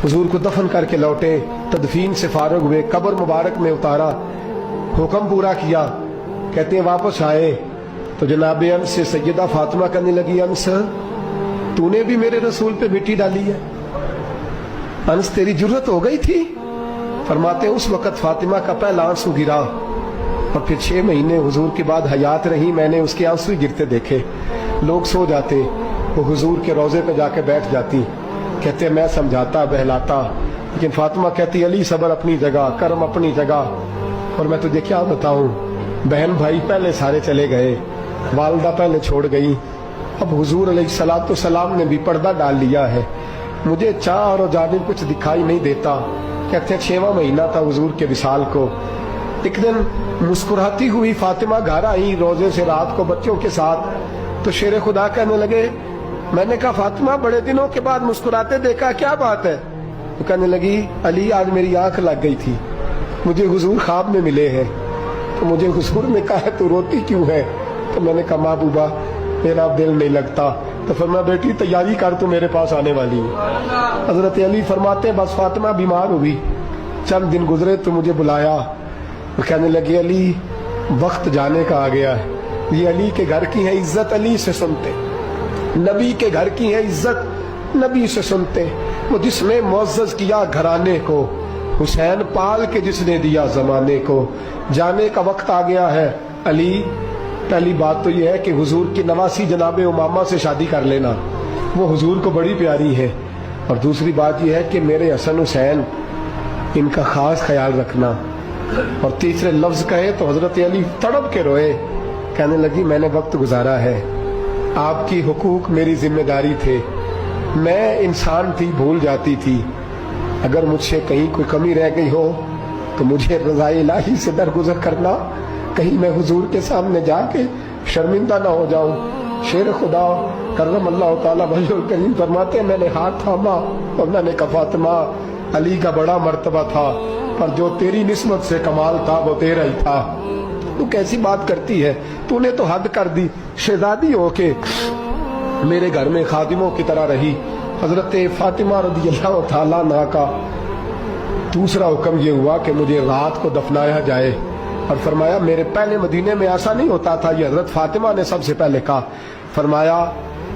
हुजूर को दफन करके लौटे, तदफीन से फारग हुए, कब्र मुबारक में उतारा, हुक्म पूरा किया। कहते हैं वापस आए तो जनाब अनस से सैयदा फातिमा कहने लगी, अनस तूने भी मेरे रसूल पे मिट्टी डाली है, अनस तेरी जुर्रत हो गई थी। फरमाते उस वक़्त फातिमा का पहला आंसू गिरा और फिर 6 महीने हुजूर के बाद हयात रही, मैंने उसके आंसू ही गिरते देखे। लोग सो जाते, वो हुजूर के रोज़े पे जाके बैठ जाती। कहते मैं समझाता बहलाता, लेकिन फातिमा कहती अली सब्र अपनी जगह, कर्म अपनी जगह। और मैं तुझे क्या बताऊं, बहन भाई पहले सारे चले गए, वालदा पहले छोड़ गई, अब हुजूर अलैहिस्सलातु सलाम ने भी पर्दा डाल लिया है, मुझे चार और जानिब कुछ दिखाई नहीं देता। कहते हैं 6वां महीना था हुजूर के विसाल को। एक दिन मुस्कुराती हुई फातिमा घर आई रोजे से रात को बच्चों के साथ, तो शेर खुदा कहने लगे, मैंने कहा फातिमा बड़े दिनों के बाद मुस्कुराते देखा, क्या बात है? तो कहने लगी अली आज मेरी आंख लग गई थी, मुझे हुजूर ख्वाब में मिले हैं, तो मुझे हुजूर ने कहा तू रोती क्यों है? तो मैंने कहा महबूबा मेरा दिल नहीं लगता। तो फरमाया बेटी तैयारी कर, तू मेरे पास आने वाली है। हजरत अली फरमाते बस फातिमा बीमार हुई, चंद दिन गुजरे तो मुझे बुलाया, तो कहने लगी अली वक्त जाने का आ गया है, ये अली के घर की है इज्जत अली से सुनते, नबी के घर की है इज्जत नबी से सुनते, वो जिसने मुअज़्ज़ज़ किया घराने को, हुसैन पाल के जिसने दिया जमाने को, जाने का वक्त आ गया है अली। पहली बात तो यह है कि हुजूर की नवासी जनाब उमामा से शादी कर लेना, वो हुजूर को बड़ी प्यारी है। और दूसरी बात यह है कि मेरे हसन हुसैन इनका खास ख्याल रखना। और तीसरे लफ्ज कहे तो हजरत अली तड़प के रोए, कहने लगी मैंने वक्त गुजारा है, आपकी हुकूक मेरी जिम्मेदारी थे, मैं इंसान थी भूल जाती थी, अगर मुझसे कहीं कोई कमी रह गई हो तो मुझे रज़ाए इलाही से दरगुजर करना, कहीं मैं हुजूर के सामने जाके शर्मिंदा ना हो जाऊं। शेर खुदा करम अल्लाह ताला वजहुल करीम फरमाते मैंने हाथ थामा और मैंने कहा फातिमा अली का बड़ा मर्तबा था, पर जो तेरी निस्बत से कमाल था वो तेरा ही था। तू कैसी बात करती है, तूने तो हद कर दी, शहजादी होके मेरे घर में खादिमों की तरह रही। हजरत फातिमा रज़ियल्लाहु ताला अन्हा का दूसरा हुक्म ये हुआ कि मुझे रात को दफनाया जाए। और फरमाया मेरे पहले मदीने में ऐसा नहीं होता था, ये हजरत फातिमा ने सबसे पहले कहा। फरमाया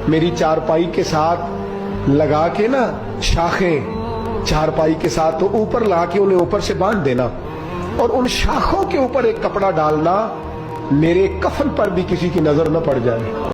मेरी चारपाई के साथ लगा के ना शाखें, चारपाई के साथ तो ऊपर लगा के उन्हें ऊपर से बांध देना, और उन शाखों के ऊपर एक कपड़ा डालना, मेरे कफन पर भी किसी की नजर न पड़ जाए।